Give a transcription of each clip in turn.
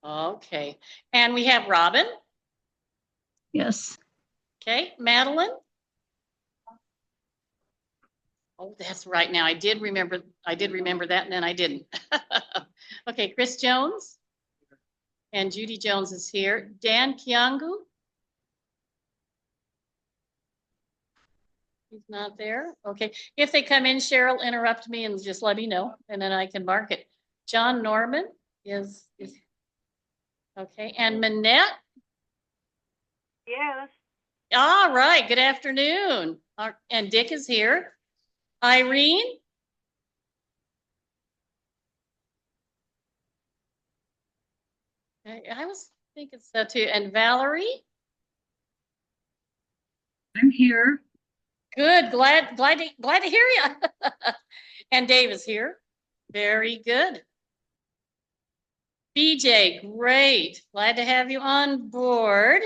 Okay. And we have Robin. Yes. Okay. Madeline. Oh, that's right. Now I did remember that and then I didn't. Okay. Chris Jones. And Judy Jones is here. Dan Kiangu. He's not there. Okay. If they come in, Cheryl, interrupt me and just let me know, and then I can mark it. John Norman is okay. And Manette. Yes. All right. Good afternoon. And Dick is here. Irene. I was thinking so too. And Valerie. I'm here. Good. Glad to hear you. And Dave is here. Very good. BJ, great. Glad to have you on board.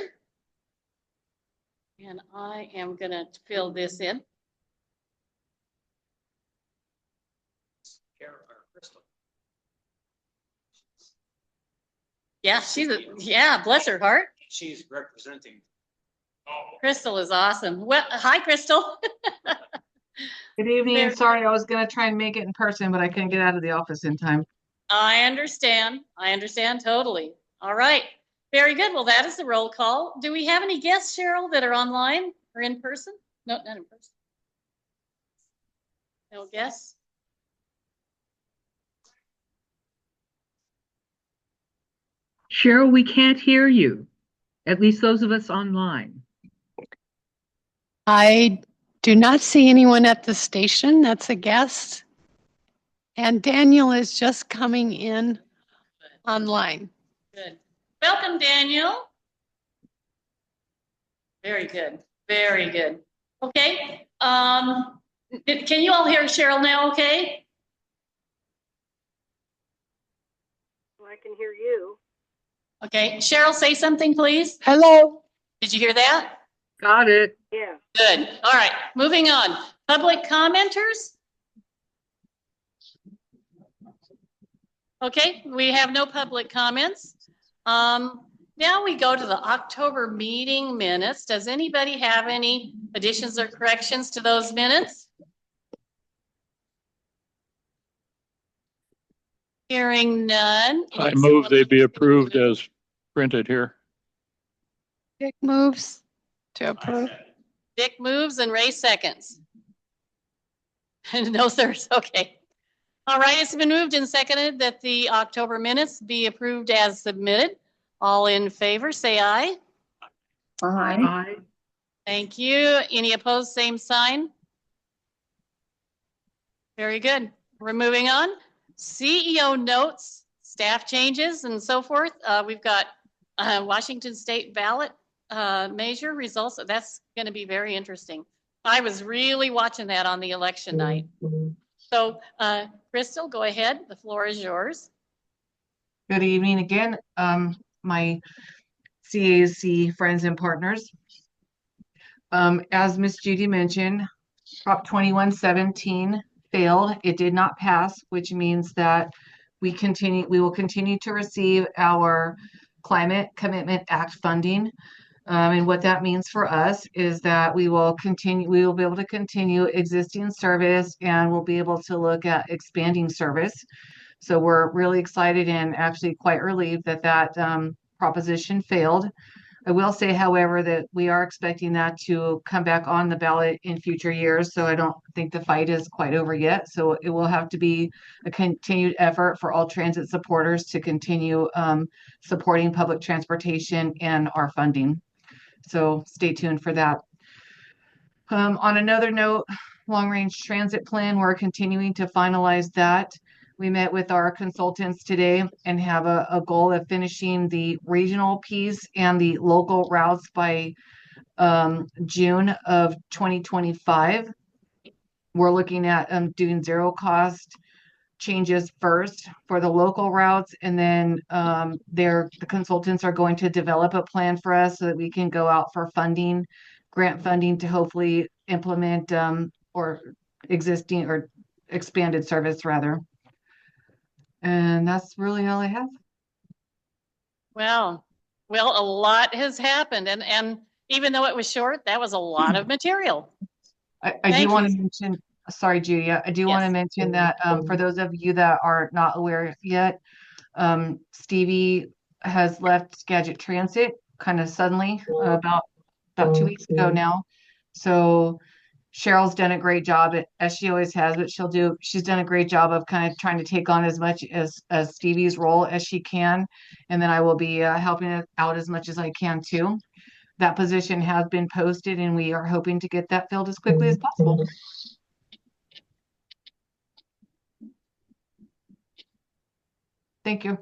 And I am going to fill this in. Yeah, yeah, bless her heart. She's representing. Crystal is awesome. Well, hi, Crystal. Good evening. Sorry, I was going to try and make it in person, but I couldn't get out of the office in time. I understand totally. All right. Very good. Well, that is the roll call. Do we have any guests, Cheryl, that are online or in person? No, not in person. No guests? Cheryl, we can't hear you. At least those of us online. I do not see anyone at the station. That's a guest. And Daniel is just coming in online. Good. Welcome, Daniel. Very good. Very good. Okay. Can you all hear Cheryl now, okay? Well, I can hear you. Okay. Cheryl, say something, please. Hello. Did you hear that? Got it. Yeah. Good. All right. Moving on. Public commenters. Okay. We have no public comments. Now we go to the October meeting minutes. Does anybody have any additions or corrections to those minutes? Hearing none. I move they be approved as printed here. Dick moves to approve. Dick moves and Ray seconds. No thirds. Okay. All right. It's been moved and seconded that the October minutes be approved as submitted. All in favor, say aye. Aye. Thank you. Any opposed, same sign. Very good. We're moving on. CEO notes, staff changes, and so forth. We've got Washington State ballot measure results. That's going to be very interesting. I was really watching that on the election night. So, Crystal, go ahead. The floor is yours. Good evening again, my CAC friends and partners. As Miss Judy mentioned, Prop 2117 failed. It did not pass, which means that we will continue to receive our Climate Commitment Act funding. And what that means for us is that we will be able to continue existing service, and we'll be able to look at expanding service. So we're really excited and actually quite relieved that proposition failed. I will say, however, that we are expecting that to come back on the ballot in future years. So I don't think the fight is quite over yet. So it will have to be a continued effort for all transit supporters to continue supporting public transportation and our funding. So stay tuned for that. On another note, long-range transit plan, we're continuing to finalize that. We met with our consultants today and have a goal of finishing the regional piece and the local routes by June of 2025. We're looking at doing zero cost changes first for the local routes, and then the consultants are going to develop a plan for us so that we can go out for funding, grant funding, to hopefully implement or existing or expanded service rather. And that's really all I have. Well, a lot has happened and even though it was short, that was a lot of material. I Thank do want you. to mention, sorry, Judy, I do want to Yes. mention that for those of you that are not aware yet, Stevie has left Skagit Transit kind of suddenly about 2 weeks ago now. So Cheryl's done a great job as she always has, but she's done a great job of kind of trying to take on as much as Stevie's role as she can. And then I will be helping out as much as I can too. That position has been posted and we are hoping to get that filled as quickly as possible. Thank you.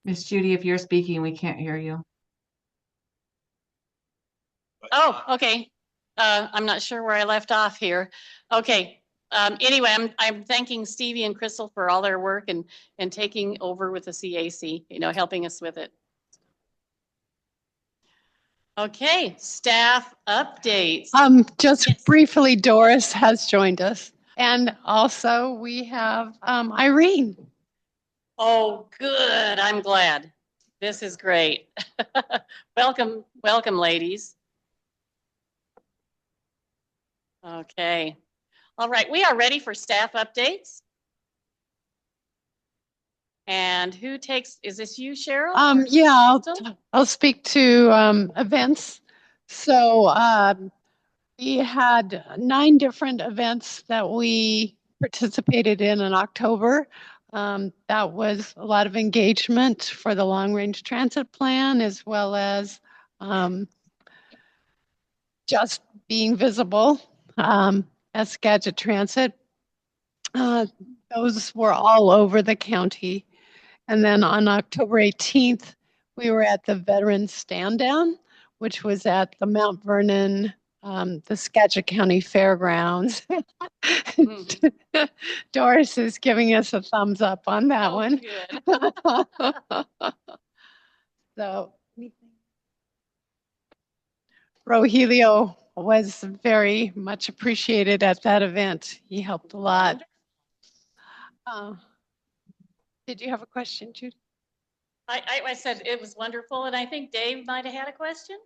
Miss Judy, if you're speaking, we can't hear you. Oh, okay. I'm not sure where I left off here. Okay. Anyway, I'm thanking Stevie and Crystal for all their work and taking over with the CAC, helping us with it. Okay, staff updates. Just Yes. briefly, Doris has joined us. And also we have Irene. Oh, good. I'm glad. This is great. Welcome, ladies. Okay. All right, we are ready for staff updates. And who is this you, Cheryl? Yeah, I'll speak to events. So we had 9 different events that we participated in October. That was a lot of engagement for the long range transit plan, as well as just being visible as Skagit Transit. Those were all over the county. And then on October 18th, we were at the Veterans Stand Down, which was at the Mount Vernon, the Skagit County Fairgrounds. Doris is giving us a thumbs up on that one. Good. So Rogelio was very much appreciated at that event. He helped a lot. Did you have a question, Judy? I said it was wonderful, and I think Dave might have had a question.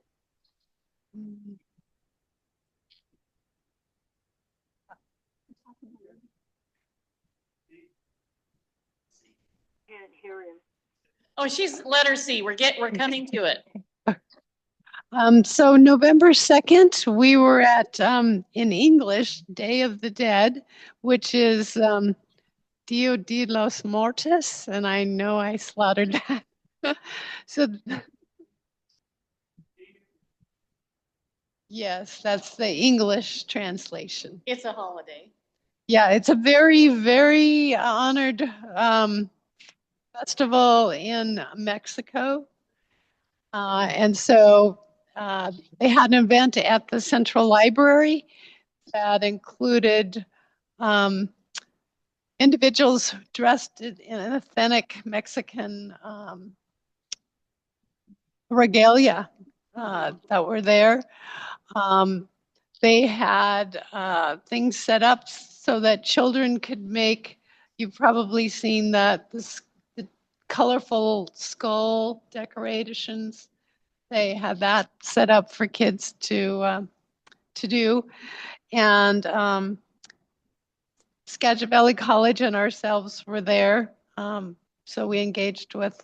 Can't hear him. Oh, she's letter C. We're coming to it. So November 2nd, we were at, in English, Day of the Dead, which is Dia de los Mortos, and I know I slaughtered that. So, yes, that's the English translation. It's a holiday. Yeah, it's a very, very honored festival in Mexico. And so they had an event at the Central Library that included individuals dressed in an authentic Mexican regalia that were there. They had things set up so that children could make, you've probably seen that, the colorful skull decorations. They had that set up for kids to do. And Skagit Valley College and ourselves were there. So we engaged with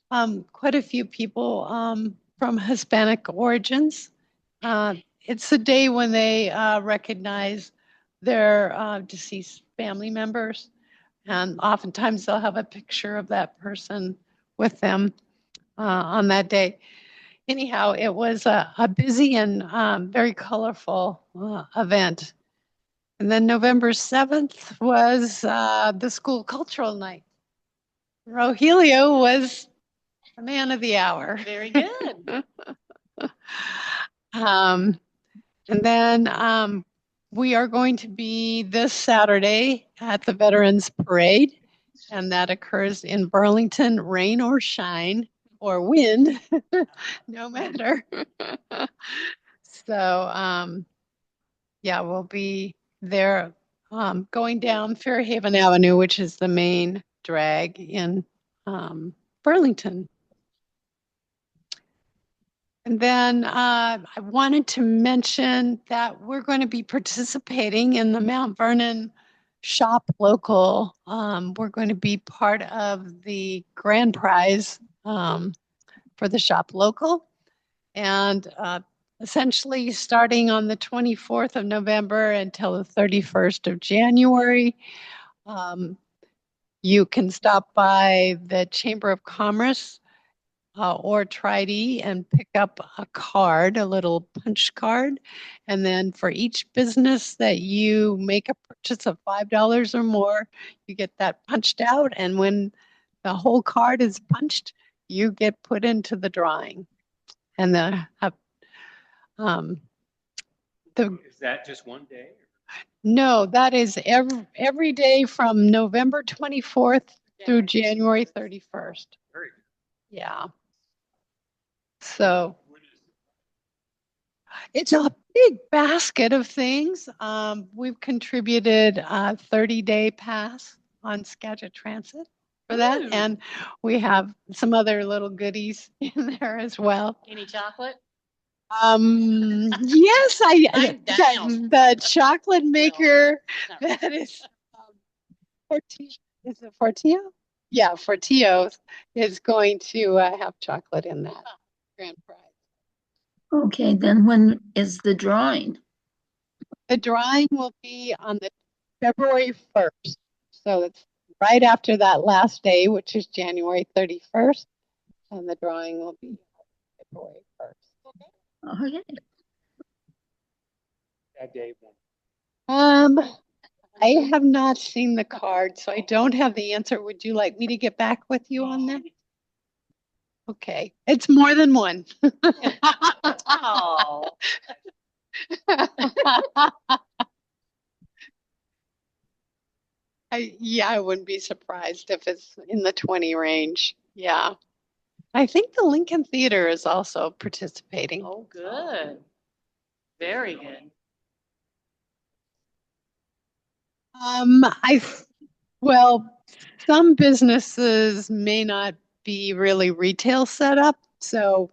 quite a few people from Hispanic origins. It's a day when they recognize their deceased family members. And oftentimes they'll have a picture of that person with them on that day. Anyhow, it was a busy and very colorful event. And then November 7th was the school cultural night. Rogelio was the man of the hour. Very good. And then we are going to be this Saturday at the Veterans Parade, and that occurs in Burlington, rain or shine or wind, no matter. So, yeah, we'll be there going down Fairhaven Avenue, which is the main drag in Burlington. And then I wanted to mention that we're going to be participating in the Mount Vernon Shop Local. We're going to be part of the grand prize for the Shop Local. And essentially starting on the 24th of November until the 31st of January, you can stop by the Chamber of Commerce or Tri-D and pick up a card, a little punch card. And then for each business that you make a purchase of $5 or more, you get that punched out. And when the whole card is punched, you get put into the drawing. And Is that just one day? no, that is every day from November 24th through January 31st. Very good. Yeah. So it's a big basket of things. We've contributed a 30-day pass on Skagit Transit for that. Ooh. And we have some other little goodies in there as well. Any chocolate? Yes, I'm down. the chocolate maker No. that is Fortio. Is it Fortio? Yeah, Fortio is going to have chocolate in that grand prize. Okay, then when is the drawing? The drawing will be on the February 1st. So it's right after that last day, which is January 31st. And the drawing will be February 1st. Okay. That day one. I have not seen the card, so I don't have the answer. Would you like me to get back with you on that? Okay, it's more than one. Oh. I wouldn't be surprised if it's in the 20 range. Yeah. I think the Lincoln Theater is also participating. Oh, good. Very good. Well, some businesses may not be really retail set up. So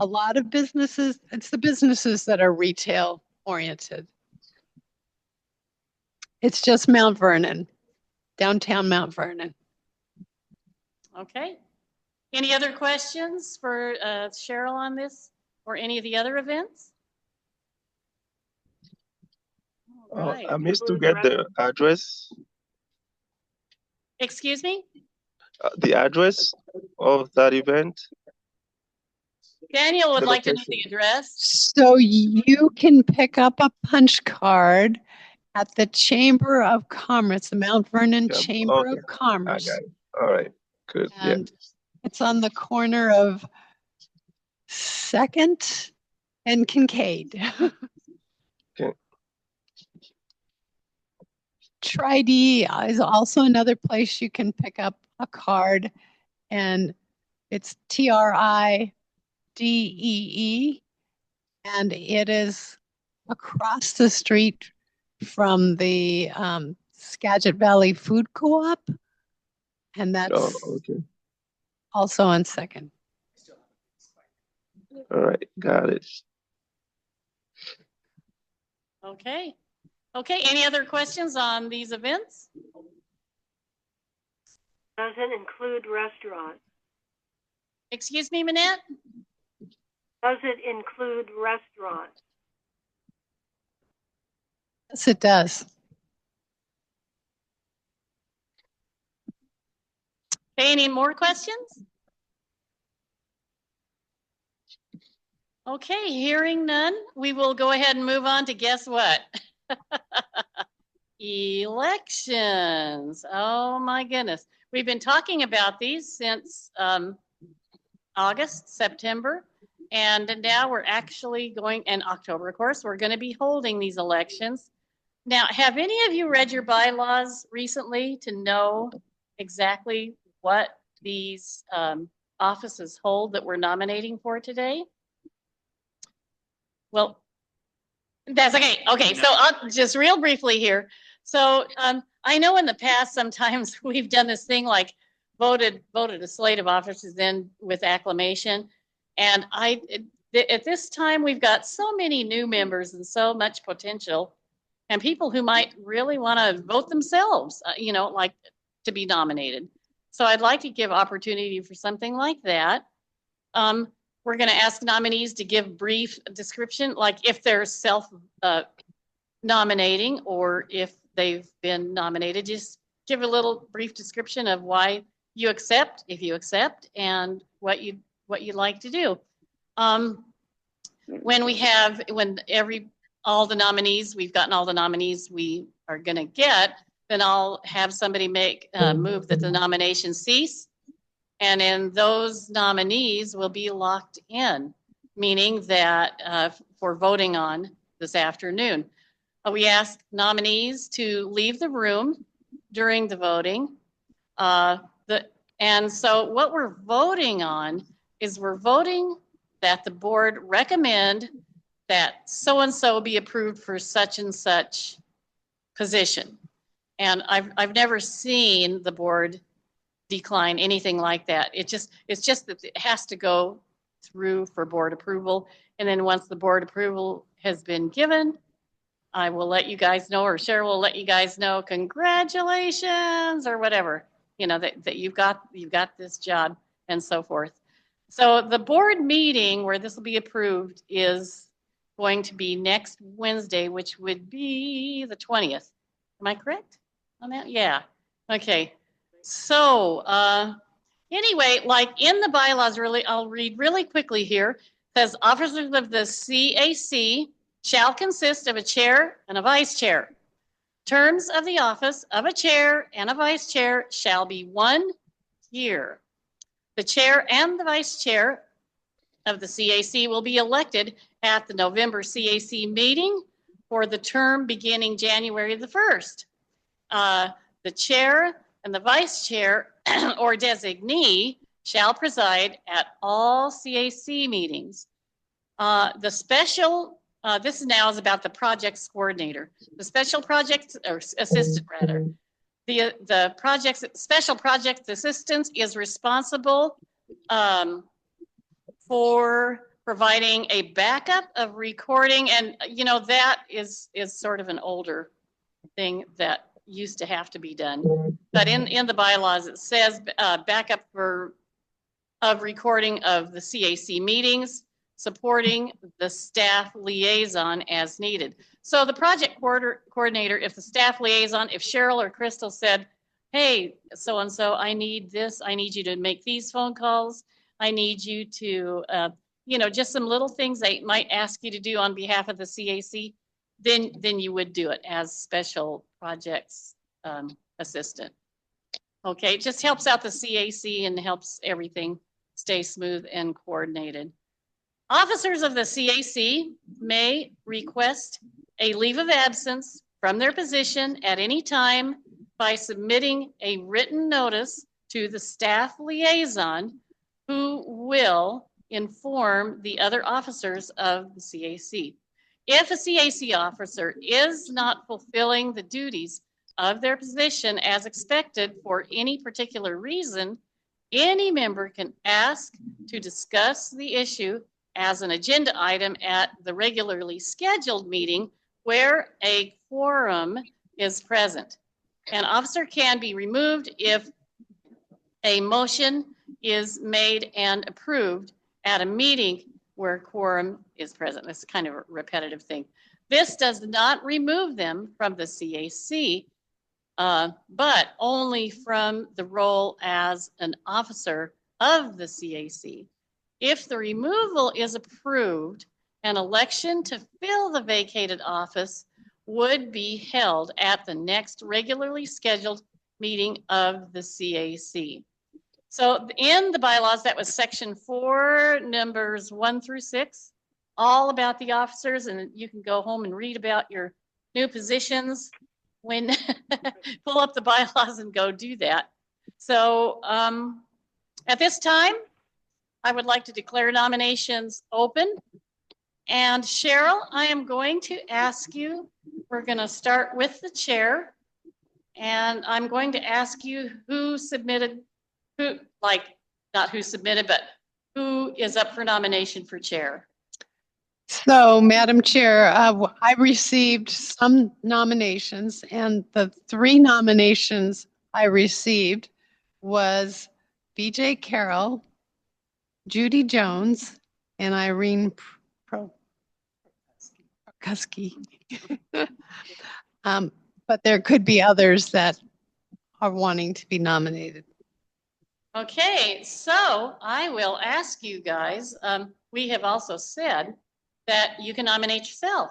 a lot of businesses, it's the businesses that are retail oriented. It's just Mount Vernon, downtown Mount Vernon. Okay. Any other questions for Cheryl on this or any of the other events? All right. I missed to get the address. Excuse me? The address of that event. Daniel would The like to know location. the address. So you can pick up a punch card at the Chamber of Commerce, the Mount Vernon Yeah, Chamber okay. of I Commerce. got it. All right, good. Yeah. And it's on the corner of 2nd and Kincaid. Okay. Tri-D is also another place you can pick up a card, and it's TRIDEE, and it is across the street from the Skagit Valley Food Co-op, and that's Oh, okay. also on 2nd. All right, got it. Okay. Okay, any other questions on these events? Does it include restaurants? Excuse me, Manette? Does it include restaurants? Yes, it does. Okay, any more questions? Okay, hearing none, we will go ahead and move on to guess what? Elections. Oh my goodness. We've been talking about these since August, September, and now we're actually going, and October, of course, we're going to be holding these elections. Now, have any of you read your bylaws recently to know exactly what these offices hold that we're nominating for today? Well, that's okay. Okay, so I'll just real briefly here. So I know in the past, sometimes we've done this thing like voted a slate of officers in with acclamation. And at this time, we've got so many new members and so much potential and people who might really want to vote themselves, like to be nominated. So I'd like to give opportunity for something like that. We're going to ask nominees to give brief description, like if they're self nominating or if they've been nominated, just give a little brief description of why you accept, if you accept, and what you'd like to do. All the nominees, we've gotten all the nominees we are going to get, then I'll have somebody move that the nomination cease. And then those nominees will be locked in, meaning that for voting on this afternoon. We ask nominees to leave the room during the voting. And so what we're voting on is we're voting that the board recommend that so-and-so be approved for such and such position. And I've never seen the board decline anything like that. It's just that it has to go through for board approval. And then once the board approval has been given, I will let you guys know, or Cheryl will let you guys know, congratulations, or whatever, that you've got this job and so forth. So the board meeting where this will be approved is going to be next Wednesday, which would be the 20th. Am I correct on that? Yeah. Okay. So anyway, like in the bylaws, I'll read really quickly here. It says officers of the CAC shall consist of a chair and a vice chair. Terms of the office of a chair and a vice chair shall be 1 year. The chair and the vice chair of the CAC will be elected at the November CAC meeting for the term beginning January the 1st. The chair and the vice chair or designee shall preside at all CAC meetings. This now is about the projects coordinator. The special projects, or assistant rather. The special project assistant is responsible for providing a backup of recording. And, that is sort of an older thing that used to have to be done. But in the bylaws, it says backup of recording of the CAC meetings, supporting the staff liaison as needed. So the project coordinator, if the staff liaison, if Cheryl or Crystal said, hey, so-and-so, I need this, I need you to make these phone calls, I need you to, just some little things they might ask you to do on behalf of the CAC, then you would do it as special projects assistant. Okay, it just helps out the CAC and helps everything stay smooth and coordinated. Officers of the CAC may request a leave of absence from their position at any time by submitting a written notice to the staff liaison, who will inform the other officers of the CAC. If a CAC officer is not fulfilling the duties of their position as expected for any particular reason, any member can ask to discuss the issue as an agenda item at the regularly scheduled meeting where a quorum is present. An officer can be removed if a motion is made and approved at a meeting where quorum is present. That's kind of a repetitive thing. This does not remove them from the CAC, but only from the role as an officer of the CAC. If the removal is approved, an election to fill the vacated office would be held at the next regularly scheduled meeting of the CAC. So in the bylaws, that was section 4, numbers 1 through 6, all about the officers, and you can go home and read about your new positions, when pull up the bylaws and go do that. So at this time, I would like to declare nominations open. And Cheryl, I am going to ask you, we're going to start with the chair. And I'm going to ask you who submitted, not who submitted, but who is up for nomination for chair. So, Madam Chair, I received some nominations, and the 3 nominations I received was BJ Carroll, Judy Jones, and Irene Prokuski. But there could be others that are wanting to be nominated. Okay, so I will ask you guys, we have also said that you can nominate yourself.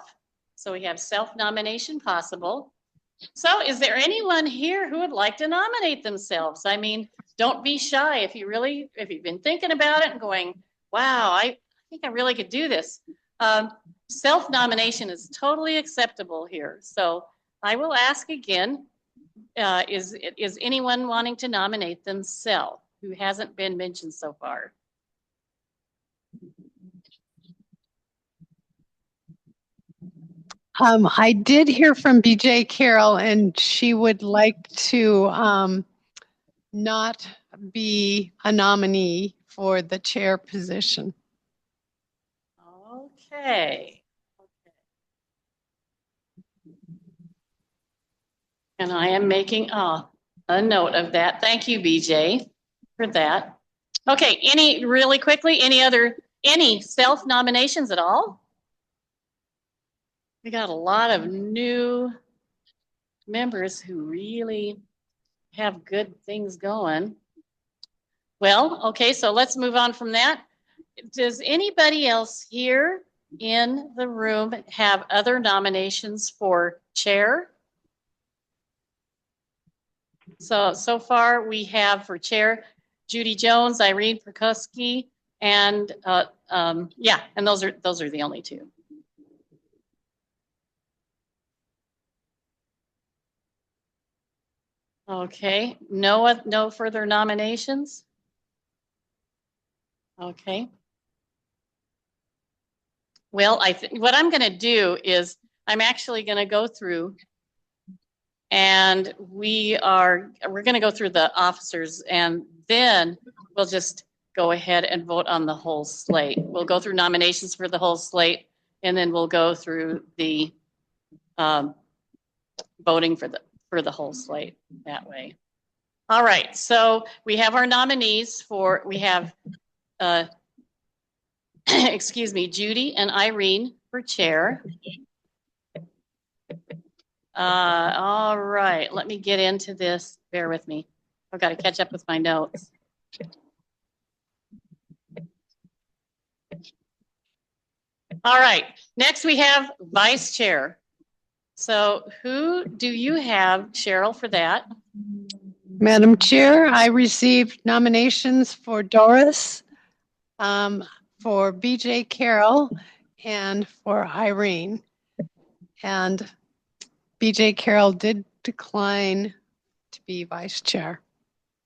So we have self-nomination possible. So is there anyone here who would like to nominate themselves? I mean, don't be shy. If you've been thinking about it and going, wow, I think I really could do this. Self-nomination is totally acceptable here. So I will ask again, is anyone wanting to nominate themselves who hasn't been mentioned so far? I did hear from BJ Carroll, and she would like to not be a nominee for the chair position. Okay. And I am making a note of that. Thank you, BJ, for that. Okay, really quickly, any self-nominations at all? We got a lot of new members who really have good things going. Well, okay, so let's move on from that. Does anybody else here in the room have other nominations for chair? So far we have for chair, Judy Jones, Irene Prokuski, and yeah, and those are the only 2. Okay, no further nominations? Okay. Well, what I'm going to do is I'm actually going to go through, and we're going to go through the officers, and then we'll just go ahead and vote on the whole slate. We'll go through nominations for the whole slate, and then we'll go through the voting for the whole slate that way. All right, so we have our nominees we have excuse me, Judy and Irene for chair. All right, let me get into this. Bear with me. I've got to catch up with my notes. All right, next we have vice chair. So who do you have, Cheryl, for that? Madam Chair, I received nominations for Doris, for BJ Carroll, and for Irene. And BJ Carroll did decline to be vice chair.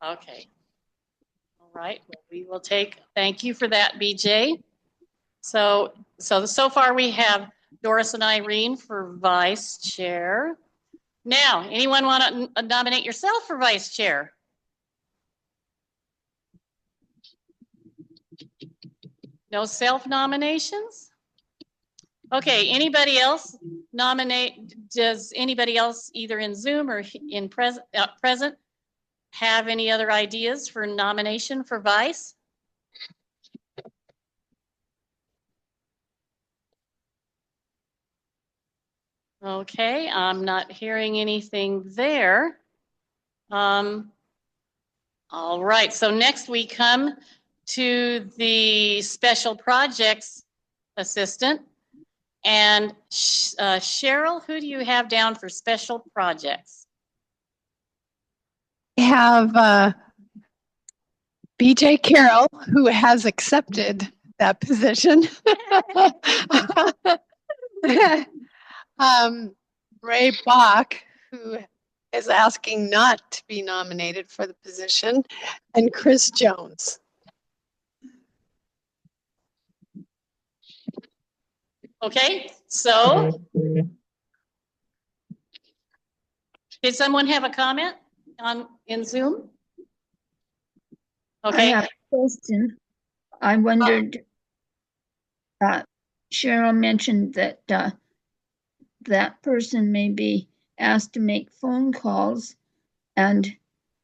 Okay. All right, well, we will thank you for that, BJ. So far we have Doris and Irene for vice chair. Now, anyone want to nominate yourself for vice chair? No self-nominations? Okay, anybody else does anybody else either in Zoom or in present have any other ideas for nomination for vice? Okay, I'm not hearing anything there. All right, so next we come to the special projects assistant. And Cheryl, who do you have down for special projects? We have BJ Carroll, who has accepted that position. Ray Bach, who is asking not to be nominated for the position, and Chris Jones. Okay, so did someone have a comment in Zoom? I Okay, have a question. I wondered, Cheryl mentioned that that person may be asked to make phone calls, and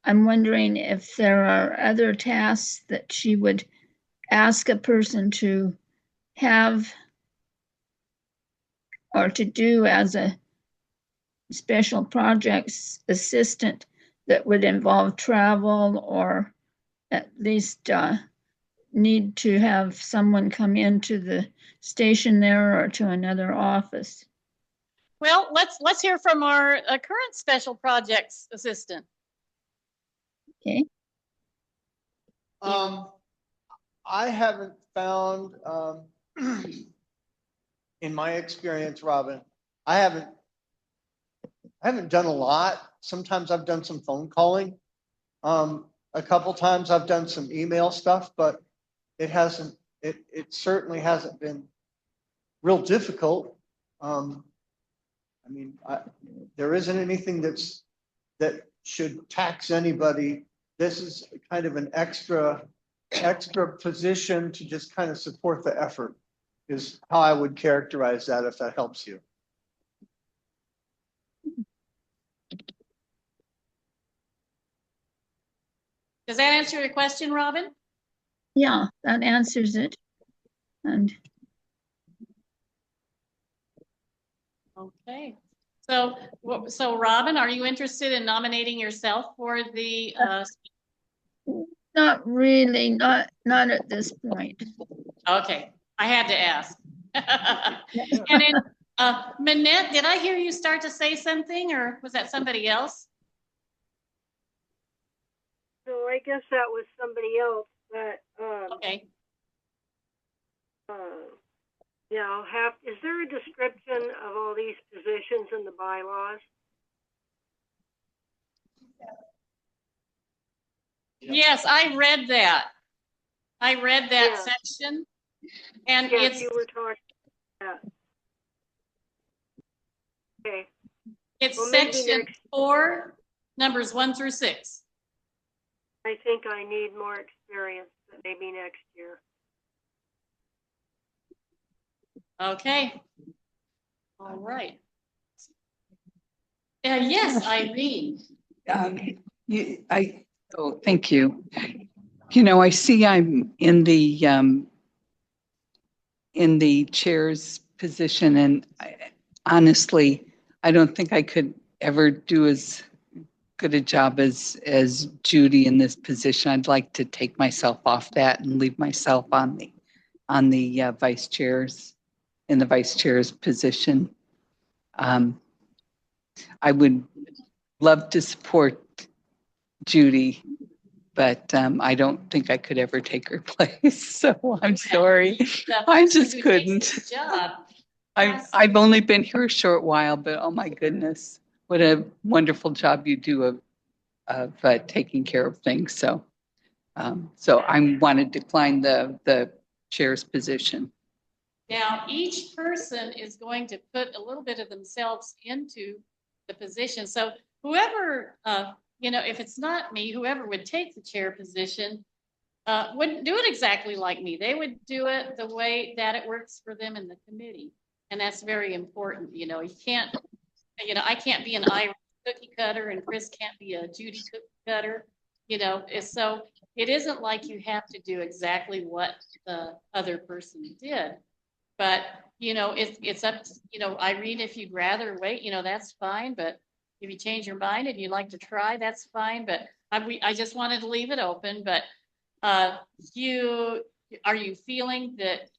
I'm wondering if there are other tasks that she would ask a person to have or to do as a special projects assistant that would involve travel or at least need to have someone come into the station there or to another office. well, let's hear from our current special projects assistant. Okay. I haven't found, in my experience, Robin, I haven't done a lot. Sometimes I've done some phone calling. A couple times I've done some email stuff, but it certainly hasn't been real difficult. I mean, there isn't anything that should tax anybody. This is kind of an extra position to just kind of support the effort, is how I would characterize that, if that helps you. Does that answer your question, Robin? Yeah, that answers it. And okay. So Robin, are you interested in nominating yourself for the not really, not at this point. okay, I had to ask. And then Manette, did I hear you start to say something, or was that somebody else? So I guess that was somebody else, but Okay. yeah, is there a description of all these positions in the bylaws? Yes, I read that. I read that Yeah. section, and Yes, it's you were talking about that. Okay. it's Well, maybe section next- 4, numbers 1 through 6. I think I need more experience, but maybe next year. Okay. All right. Yes, Irene. Thank you. You know, I see I'm in the chair's position, and honestly, I don't think I could ever do as good a job as Judy in this position. I'd like to take myself off that and leave myself on the vice chair's position. I would love to support Judy, but I don't think I could ever take her place. So I'm sorry. I just couldn't. Job. I've only been here a short while, but oh my goodness, what a wonderful job you do of taking care of things. So I want to decline the chair's position. Now, each person is going to put a little bit of themselves into the position. So whoever, if it's not me, whoever would take the chair position wouldn't do it exactly like me. They would do it the way that it works for them in the committee. And that's very important. You can't, I can't be an Irish cookie cutter and Chris can't be a Judy cookie cutter. So it isn't like you have to do exactly what the other person did. But, it's up to, Irene, if you'd rather wait, that's fine. But if you change your mind and you'd like to try, that's fine. But I just wanted to leave it open. But are you feeling that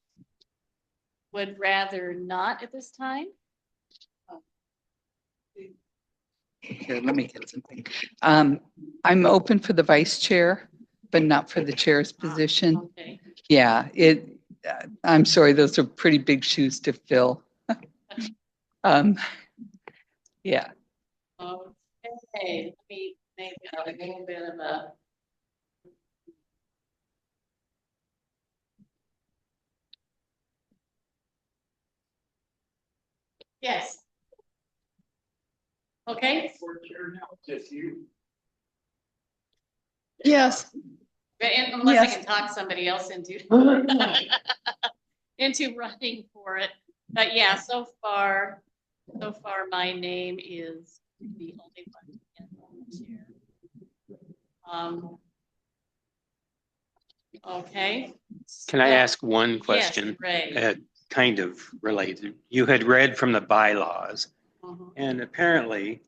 would rather not at this time? Here, let me get something. I'm open for the vice chair, but not for the chair's position. Okay. Yeah, I'm sorry, those are pretty big shoes to fill. Yeah. Okay, let me make a little bit of a. Yes. Okay. Just you. Yes. And unless I Yes. can talk somebody else into into running for it. But yeah, so far my name is the only one in the chair. Okay. Can I So- ask one Yes, question? Ray. Kind of related. You had read from the bylaws, Mhm. and apparently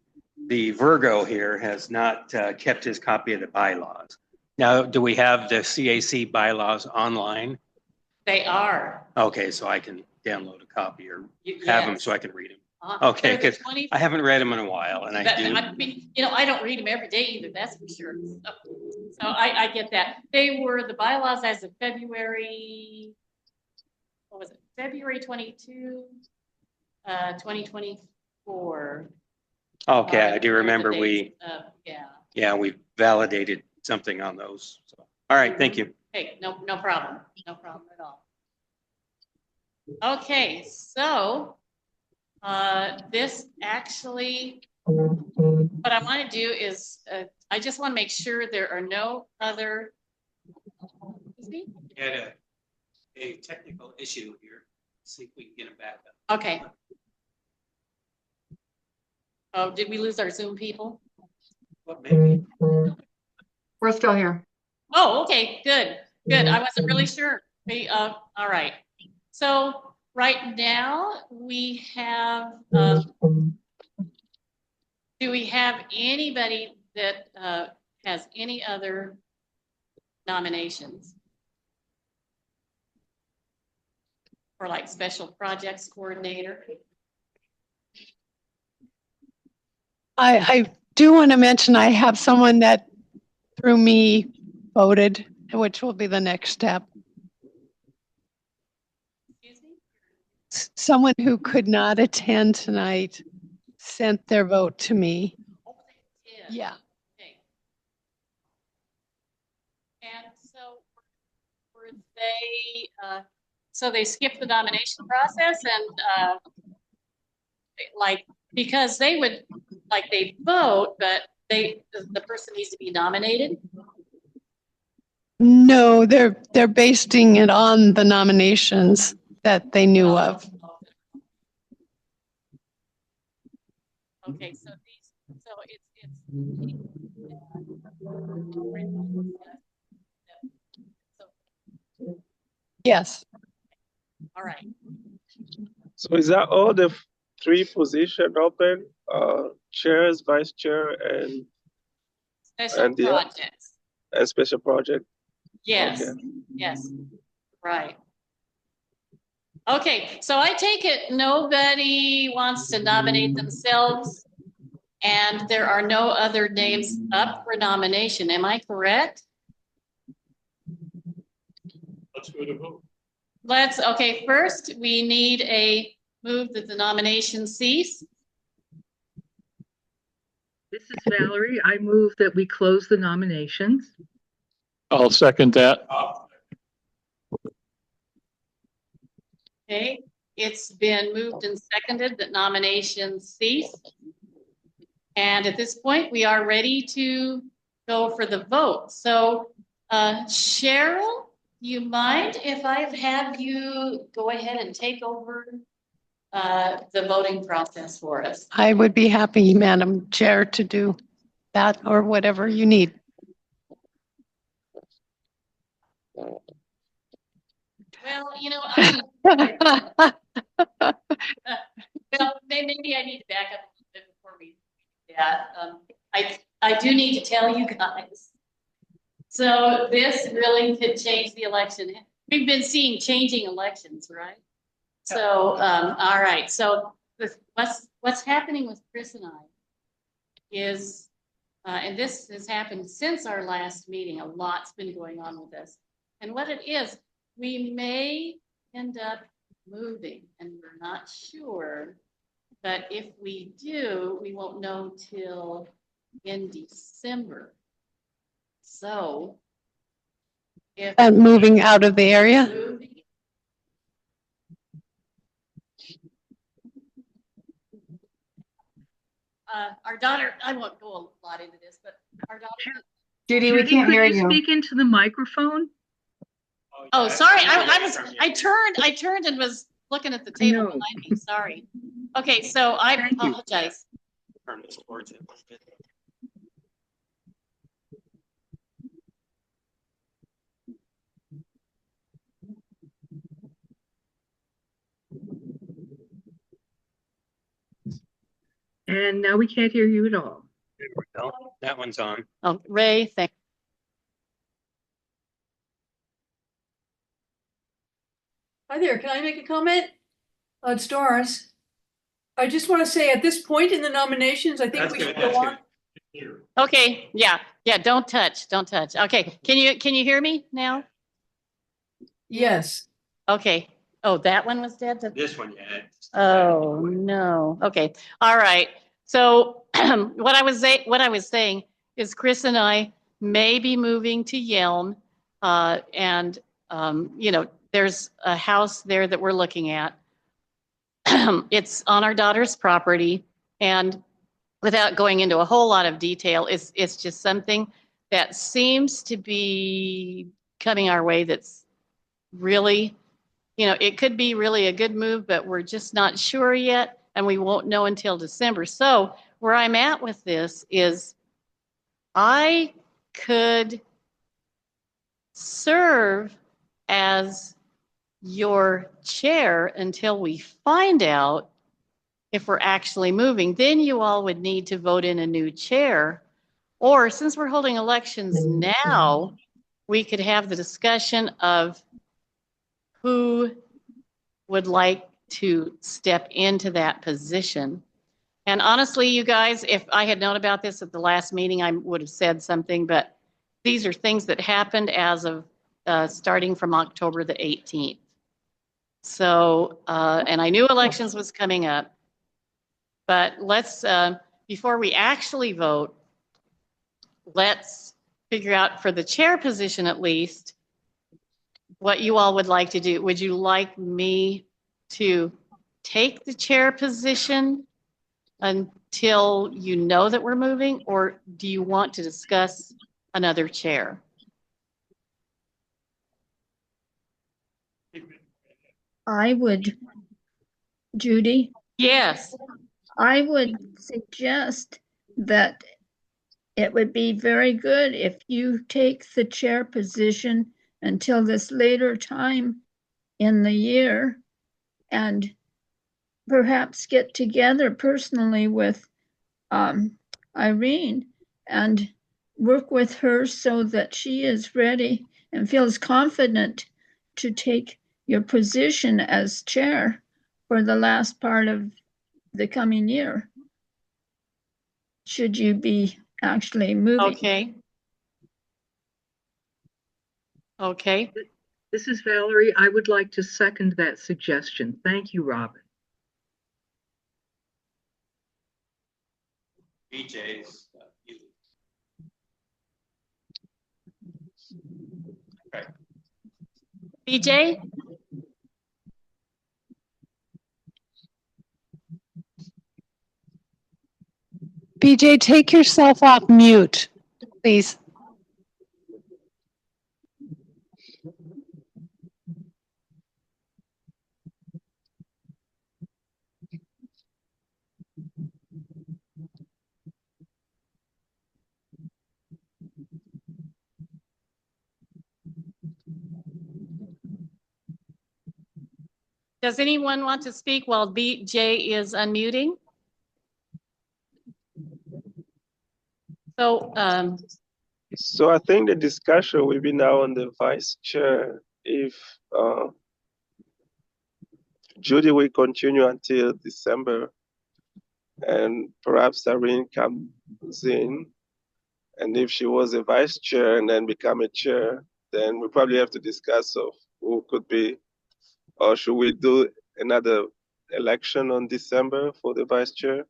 the Virgo here has not kept his copy of the bylaws. Now, do we have the CAC bylaws online? They are. Okay, so I can download a copy or have them Yes. so I can read them. They're Okay, the because 20 I haven't read them in a while, and I But do. I mean, I don't read them every day either, that's for sure. So I get that. They were the bylaws as of February, what was it? February 22, 2024. Okay, I do were the remember dates. Yeah. we validated something on those. So, all right, thank you. Hey, no problem. No problem at all. Okay, so this actually, what I want to do is, I just want to make sure there are no other. Excuse me? We had a technical issue here. See if we can get it back up. Okay. Oh, did we lose our Zoom people? What maybe? We're still here. Oh, okay, good. I wasn't really sure. All right. So right now we have, do we have anybody that has any other nominations? For like special projects coordinator? I do want to mention I have someone that through me voted, which will be the next step. Excuse me? Someone who could not attend tonight sent their vote to me. Oh, they did. Yeah. Okay. And so were they, so they skipped the nomination process and like, because they would, like they vote, but the person needs to be nominated? No, they're basing it on the nominations that they knew of. Okay, so it's. Yes. All right. So is that all the three position open? Chairs, vice chair, and Special the projects. a special project? Yes, Okay. yes, right. Okay, so I take it nobody wants to nominate themselves and there are no other names up for nomination. Am I correct? Let's go to vote. Okay, first we need a move that the nomination cease. This is Valerie. I move that we close the nominations. I'll second that. Okay, it's been moved and seconded that nominations cease. And at this point, we are ready to go for the vote. So, Cheryl, you mind if I have you go ahead and take over the voting process for us? I would be happy, Madam Chair, to do that or whatever you need. Well, well, maybe I need to back up a little bit before we do that. I do need to tell you guys. So this really could change the election. We've been seeing changing elections, right? So, all right. So what's happening with Chris and I is, and this has happened since our last meeting, a lot's been going on with this. And what it is, we may end up moving and we're not sure But if we do, we won't know till in December. So if Moving out of the area? moving, our daughter, I won't go a lot into this, but our daughter. Judy, we can't could hear you you. speak into the microphone? Oh, sorry, I turned and was looking at the table know. behind me, sorry. Okay, so I Thank you. apologize. Turn this towards it a little bit. And now we can't hear you at all. There we go. That one's on. Oh, Ray, thank. Hi there, can I make a comment? It's Doris. I just want to say at this point in the nominations, I think we should go on. Okay, yeah, don't touch. Okay, can you hear me now? Yes. Okay. Oh, that one was dead? This one, yeah. Oh, no. Okay. All right. So what I was saying is Chris and I may be moving to Yelm. And, there's a house there that we're looking at. It's on our daughter's property. And without going into a whole lot of detail, it's just something that seems to be coming our way that's really, it could be really a good move, but we're just not sure yet, and we won't know until December. So where I'm at with this is I could serve as your chair until we find out if we're actually moving. Then you all would need to vote in a new chair. Or since we're holding elections now, we could have the discussion of who would like to step into that position. And honestly, you guys, if I had known about this at the last meeting, I would have said something, but these are things that happened as of starting from October the 18th. So, and I knew elections was coming up, but let's, before we actually vote, let's figure out for the chair position at least, what you all would like to do. Would you like me to take the chair position until you know that we're moving, or do you want to discuss another chair? I would, Judy, Yes. I would suggest that it would be very good if you take the chair position until this later time in the year and perhaps get together personally with Irene and work with her so that she is ready and feels confident to take your position as chair for the last part of the coming year. Should you be actually moving? Okay. Okay. This is Valerie. I would like to second that suggestion. Thank you, Robin. BJ's. Okay. BJ? BJ, take yourself off mute, please. Does anyone want to speak while BJ is unmuting? So, So I think the discussion will be now on the vice chair. If Judy will continue until December, and perhaps Irene comes in, and if she was a vice chair and then become a chair, then we probably have to discuss of who could be, or should we do another election on December for the vice chair.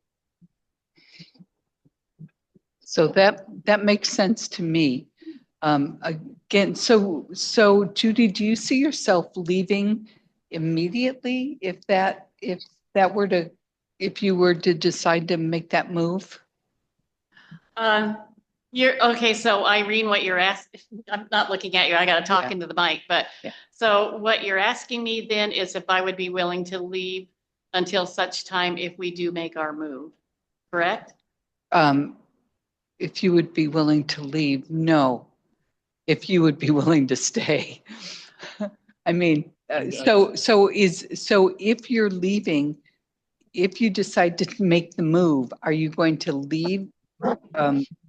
So that makes sense to me. Again, so Judy, do you see yourself leaving immediately if you were to decide to make that move? You're okay. So Irene, what you're asking, I'm not looking at you. I got to talk into the mic, but so what you're asking me then is if I would be willing to leave until such time if we do make our move, correct? If you would be willing to leave, no. If you would be willing to stay. I mean, so if you're leaving, if you decide to make the move, are you going to leave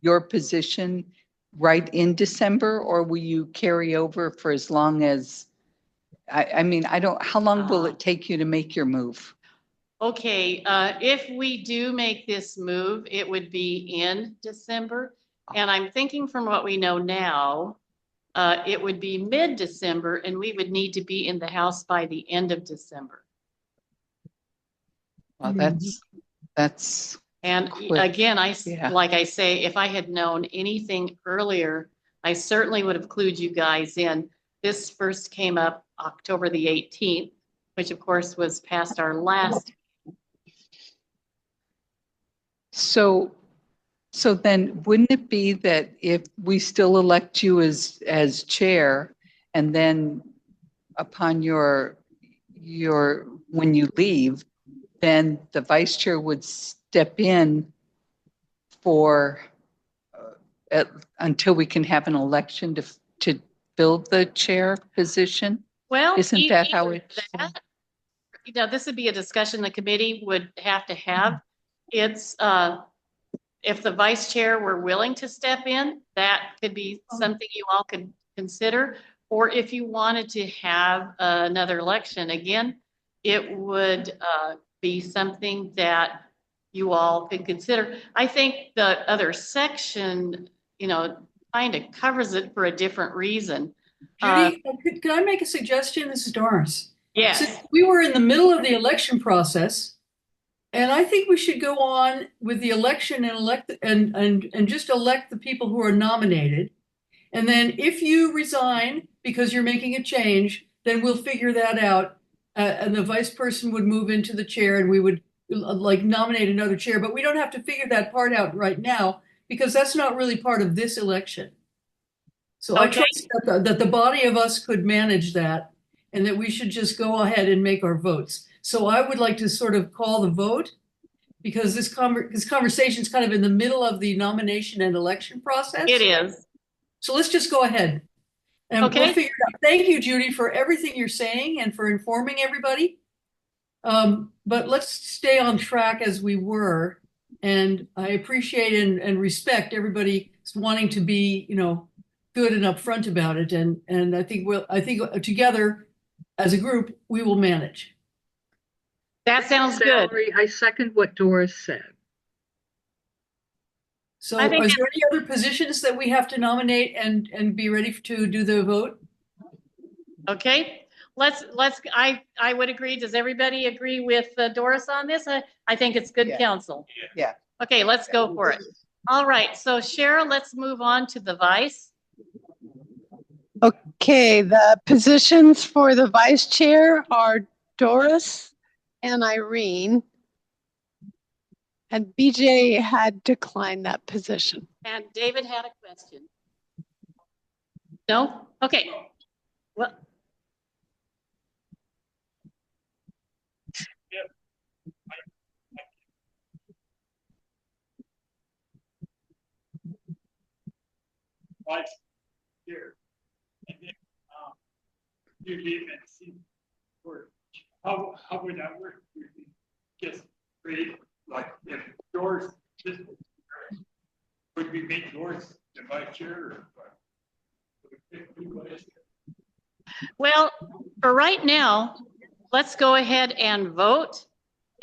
your position right in December, or will you carry over for as long as, I mean, how long will it take you to make your move? Okay, if we do make this move, it would be in December. And I'm thinking from what we know now, it would be mid-December and we would need to be in the house by the end of December. Well, that's and quick. Again, like I say, if I had known anything earlier, I certainly would have clued you guys in. This first came up October the 18th, which of course was past our last. So then wouldn't it be that if we still elect you as chair, and then upon when you leave, then the vice chair would step in for until we can have an election to fill the chair position? Well, isn't that how it? This would be a discussion the committee would have to have. It's if the vice chair were willing to step in, that could be something you all could consider. Or if you wanted to have another election, again, it would be something that you all could consider. I think the other section, kind of covers it for a different reason. Judy, can I make a suggestion? This is Doris. Yes. Since we were in the middle of the election process, and I think we should go on with the election and elect and just elect the people who are nominated. And then if you resign because you're making a change, then we'll figure that out. And the vice person would move into the chair and we would nominate another chair. But we don't have to figure that part out right now because that's not really part of this election. So I trust that the body of us could manage that and that we should just go ahead and make our votes. So I would like to sort of call the vote because this conversation is kind of in the middle of the nomination and election process. It is. So let's just go ahead and we'll figure it out. Thank you, Judy, for everything you're saying and for informing everybody. But let's stay on track as we were. And I appreciate and respect everybody wanting to be, good and upfront about it. And I think together as a group, we will manage. That sounds good. I second what Doris said. So is there any other positions that we have to nominate and be ready to do the vote? Okay, I would agree. Does everybody agree with Doris on this? I think it's good counsel. Yeah. Okay, let's go for it. All right, so Cheryl, let's move on to the vice. Okay, the positions for the vice chair are Doris and Irene. And BJ had declined that position. And David had a question. No? Okay. Well. Vice chair. And then you leave and see work. How would that work? Would you just create like if Doris would we make Doris the vice chair or what? Well, for right now, let's go ahead and vote.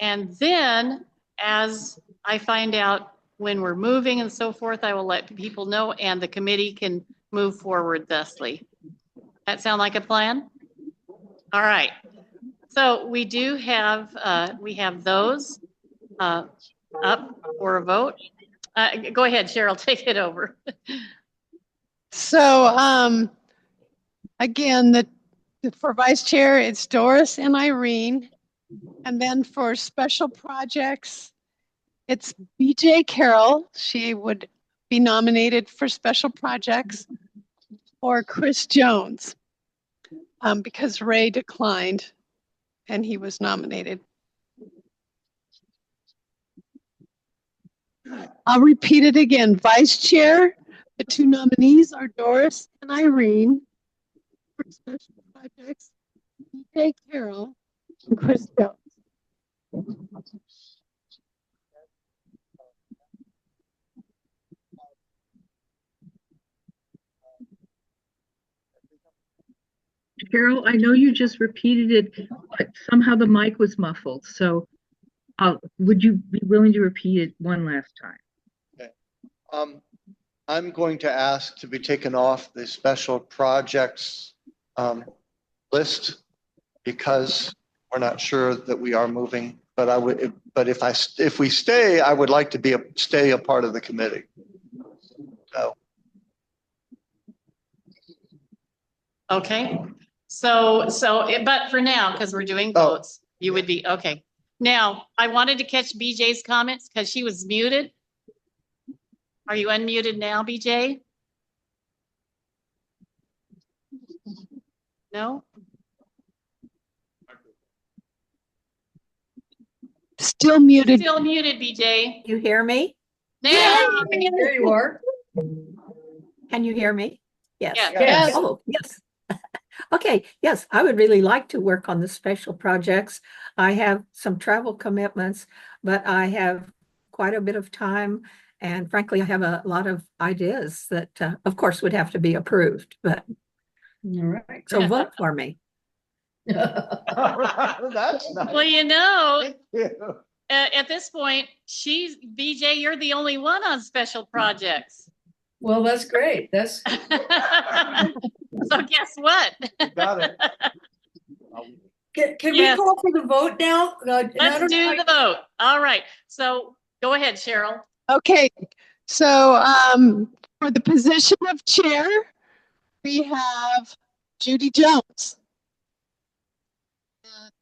And then as I find out when we're moving and so forth, I will let people know and the committee can move forward thusly. That sound like a plan? All right. So we do have, we have those up for a vote. Go ahead, Cheryl, take it over. So, again, for vice chair, it's Doris and Irene. And then for special projects, it's BJ Carroll. She would be nominated for special projects, or Chris Jones, because Ray declined and he was nominated. I'll repeat it again. Vice chair, the two nominees are Doris and Irene. For special projects, BJ Carroll and Chris Jones. Cheryl, I know you just repeated it, but somehow the mic was muffled. So would you be willing to repeat it one last time? Okay. I'm going to ask to be taken off the special projects list because we're not sure that we are moving. But if we stay, I would like to stay a part of the committee. So. Okay. But for now, because we're doing votes, you would be, okay. Now, I wanted to catch BJ's comments because she was muted. Are you unmuted now, BJ? No? Still muted. Still muted, BJ. You hear me? Now. There you are. Can you hear me? Yes. Yes. Oh, yes. Okay. Yes, I would really like to work on the special projects. I have some travel commitments, but I have quite a bit of time. And frankly, I have a lot of ideas that, of course, would have to be approved. But All right. so vote for me. That's nice. Well, you know, Thank you. at this point, BJ, you're the only one on special projects. Well, that's great. That's So guess what? Got it. Can Yes. we call for the vote now? Let's do the vote. All right. So go ahead, Cheryl. Okay, so for the position of chair, we have Judy Jones. And,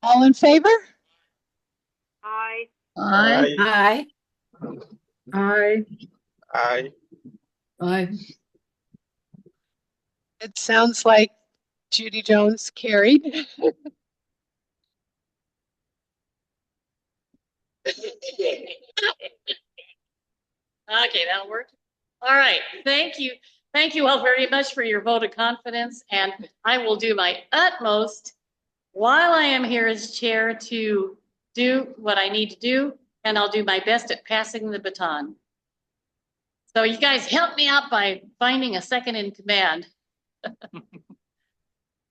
all in favor? Aye. Aye. Aye. Aye. It sounds like Judy Jones carried. Okay, that'll work. All right. Thank you. Thank you all very much for your vote of confidence. And I will do my utmost while I am here as chair to do what I need to do. And I'll do my best at passing the baton. So you guys help me out by finding a second in command.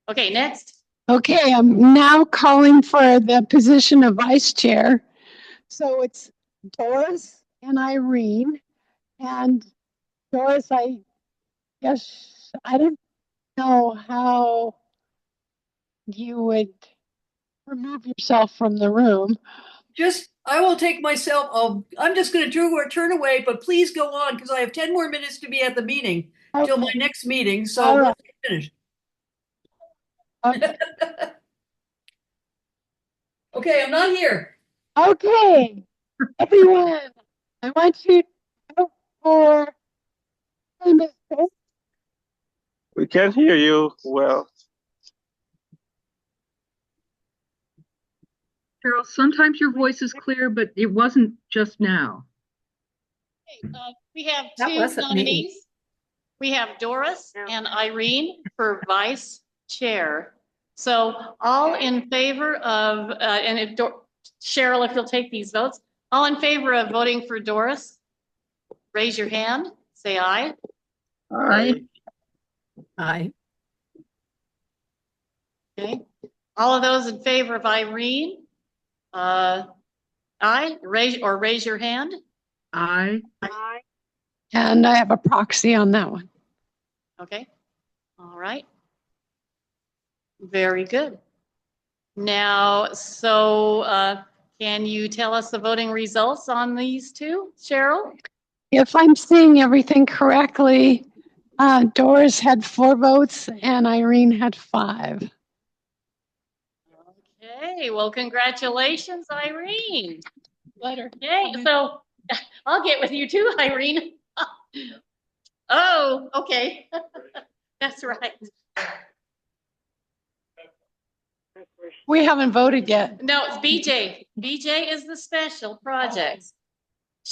Okay, next. Okay, I'm now calling for the position of vice chair. So it's Doris and Irene. And Doris, I guess I don't know how you would remove yourself from the room. I will take myself. I'm just going to turn away, but please go on because I have 10 more minutes to be at the meeting till my next meeting. So All right. let's get finished. Okay, I'm not here. Okay, everyone, I want you to vote for Ms. Doris. We can't hear you well. Cheryl, sometimes your voice is clear, but it wasn't just now. Okay, we have That two wasn't me. nominees. We have Doris and Irene for vice chair. So all in favor of, and if Cheryl, if you'll take these votes, all in favor of voting for Doris, raise your hand, say aye. Aye. Aye. Okay. All of those in favor of Irene, aye, raise your hand. Aye. Aye. And I have a proxy on that one. Okay. All right. Very good. Now, so can you tell us the voting results on these two, Cheryl? If I'm seeing everything correctly, Doris had 4 votes and Irene had 5. Okay, well, congratulations, Irene. Letter. Yay, so I'll get with you too, Irene. Oh, okay. That's right. We haven't voted yet. No, it's BJ. BJ is the special projects.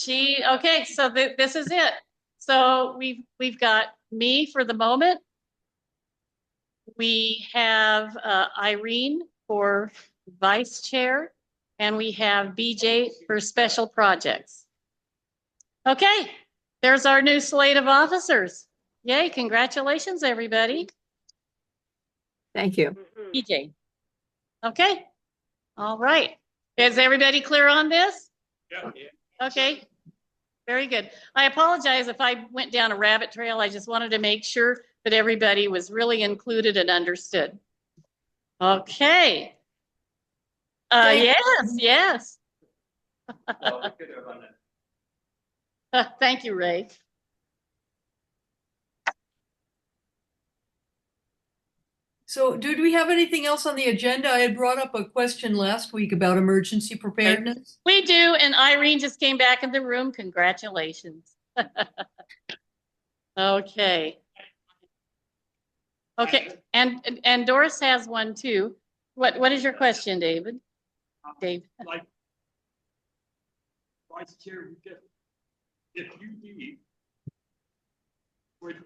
Okay, so this is it. So we've got me for the moment. We have Irene for vice chair, and we have BJ for special projects. Okay, there's our new slate of officers. Yay, congratulations, everybody. Thank you. BJ. Okay, all right. Is everybody clear on this? Yeah. Okay, very good. I apologize if I went down a rabbit trail. I just wanted to make sure that everybody was really included and understood. Okay. Yes. Thank you, Ray. So do we have anything else on the agenda? I had brought up a question last week about emergency preparedness. We do, and Irene just came back in the room. Congratulations. Okay. Okay, and Doris has one too. What is your question, David? Dave. Like, Vice Chair, if you leave, would,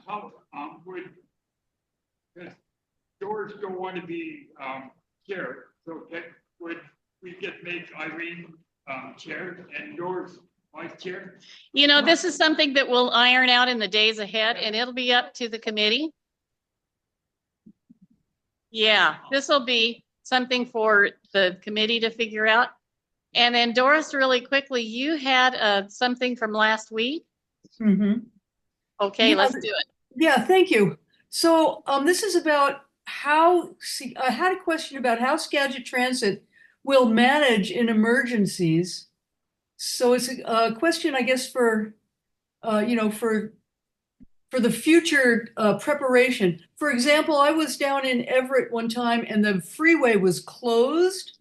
how, would George don't want to be chair, so would we make Irene chair and George vice chair? You know, this is something that we'll iron out in the days ahead, and it'll be up to the committee. Yeah, this will be something for the committee to figure out. And then Doris, really quickly, you had something from last week. Mm-hmm. Okay, Yeah, let's do it. Yeah, thank you. So this is about how, I had a question about how Skagit Transit will manage in emergencies. So it's a question, I guess, for, for the future preparation. For example, I was down in Everett one time and the freeway was closed.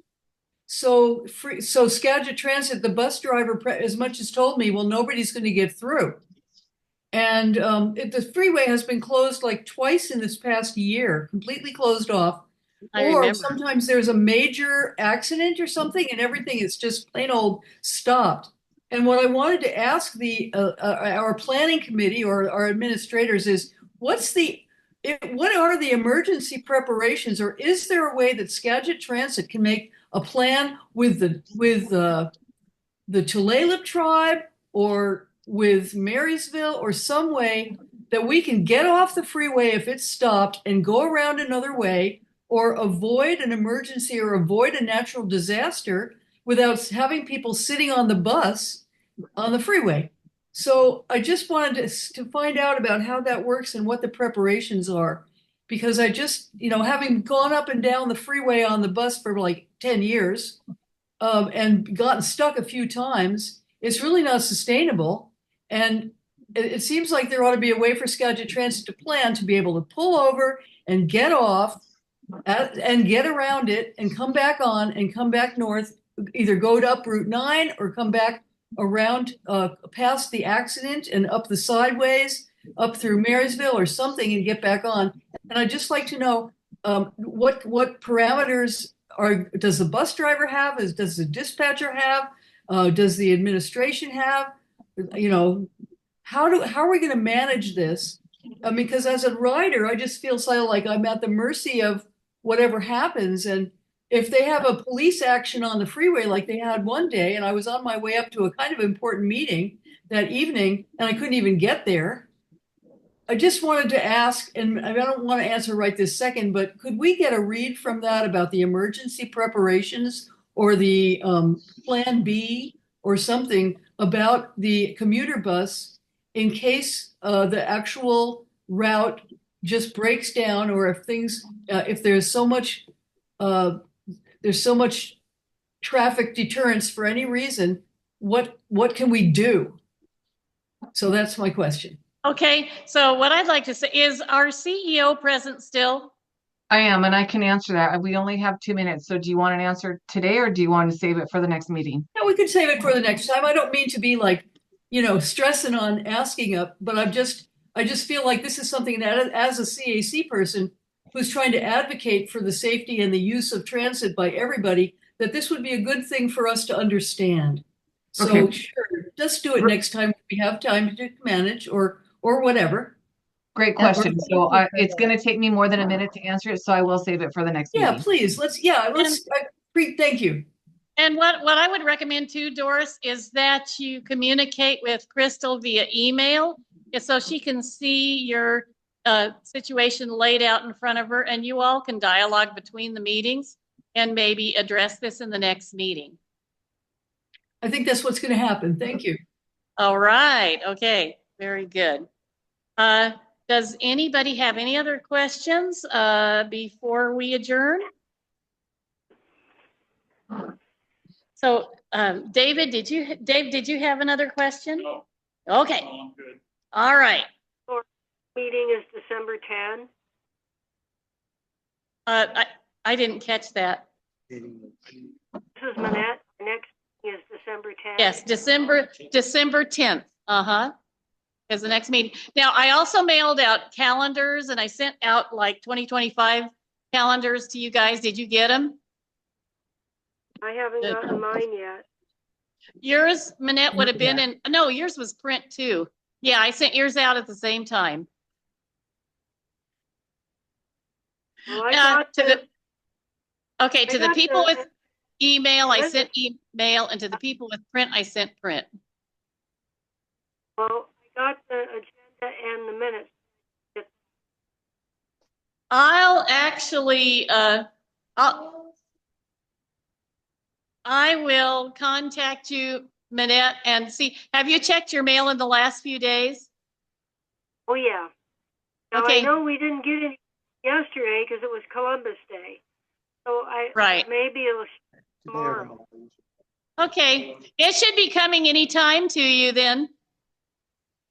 So Skagit Transit, the bus driver as much as told me, well, nobody's going to get through. And the freeway has been closed like twice in this past year, completely closed off. Or sometimes there's a major accident or something and everything is just plain old stopped. And what I wanted to ask our planning committee or our administrators is, what are the emergency preparations, or is there a way that Skagit Transit can make a plan with the Tulalip tribe or with Marysville or some way that we can get off the freeway if it's stopped and go around another way, or avoid an emergency or avoid a natural disaster without having people sitting on the bus on the freeway? So I just wanted to find out about how that works and what the preparations are, because I just, having gone up and down the freeway on the bus for like 10 years and gotten stuck a few times, it's really not sustainable. And it seems like there ought to be a way for Skagit Transit to plan to be able to pull over and get off and get around it and come back on and come back north, either go up Route 9 or come back around past the accident and up the sideways, up through Marysville or something, and get back on. And I'd just like to know what parameters does the bus driver have? Does the dispatcher have? Does the administration have? How are we going to manage this? Because as a rider, I just feel so like I'm at the mercy of whatever happens. And if they have a police action on the freeway like they had one day, and I was on my way up to a kind of important meeting that evening and I couldn't even get there, I just wanted to ask, and I don't want to answer right this second, but could we get a read from that about the emergency preparations or the plan B or something about the commuter bus in case the actual route just breaks down, or if things, if there's so much traffic deterrence for any reason, what can we do? So that's my question. Okay, so what I'd like to say is our CEO present still? I am, and I can answer that. We only have 2 minutes. So do you want an answer today or do you want to save it for the next meeting? Yeah, we could save it for the next time. I don't mean to be like, stressing on asking up, but I just feel like this is something that as a CAC person who's trying to advocate for the safety and the use of transit by everybody, that this would be a good thing for us to understand. So Okay. sure, just do it next time if we have time to manage or whatever. Great question. So it's going to take me more than a minute to answer it, so I will save it for the next Yeah, meeting. please. Thank you. And what I would recommend too, Doris, is that you communicate with Crystal via email, so she can see your situation laid out in front of her, and you all can dialogue between the meetings and maybe address this in the next meeting. I think that's what's going to happen. Thank you. All right. Okay. Very good. Does anybody have any other questions before we adjourn? So, Dave, did you have another question? No. Okay. No, I'm good. All right. Meeting is December 10. I didn't catch that. This is Manette. The next meeting is December 10. Yes, December 10th. Is the next meeting. Now, I also mailed out calendars and I sent out like 2025 calendars to you guys. Did you get them? I haven't gotten mine yet. Yours, Manette, would have been in, no, yours was print too. Yeah, I sent yours out at the same time. Well, I got to the people with email, I sent email, and to the people with print, I sent print. Well, I got the agenda and the minutes. I'll actually, I will contact you, Manette, and see, have you checked your mail in the last few days? Oh, yeah. Now, Okay. I know we didn't get any yesterday because it was Columbus Day. So maybe it'll tomorrow. Okay. It should be coming anytime to you then.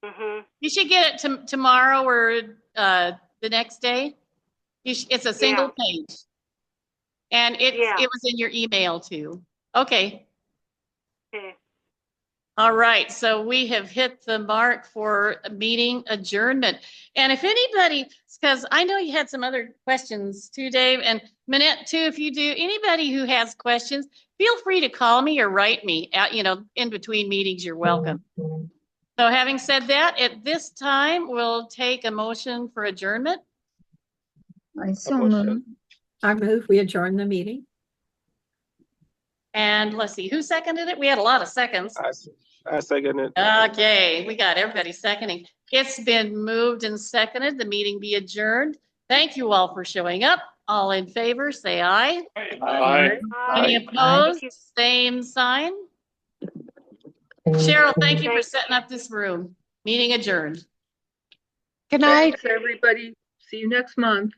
Mm-hmm. You should get it tomorrow or the next day. It's a single page. And it was in your email too. Okay. Okay. All right. So we have hit the mark for meeting adjournment. And if anybody, because I know you had some other questions too, Dave, and Manette too, if you do, anybody who has questions, feel free to call me or write me at, in between meetings, you're welcome. So having said that, at this time, we'll take a motion for adjournment. I move we adjourn the meeting. And let's see, who seconded it? We had a lot of seconds. I second it. Okay, we got everybody seconding. It's been moved and seconded. The meeting be adjourned. Thank you all for showing up. All in favor, say aye. Aye. Any opposed? Same sign. Cheryl, thank you for setting up this room. Meeting adjourned. Good night. Thanks, everybody. See you next month.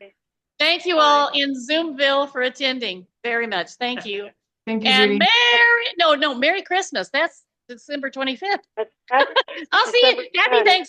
Thank you all in Zoomville for attending very much. Thank you. Thank you, And Judy. Merry Christmas. That's December 25th. That's I'll see you. Happy Thanksgiving.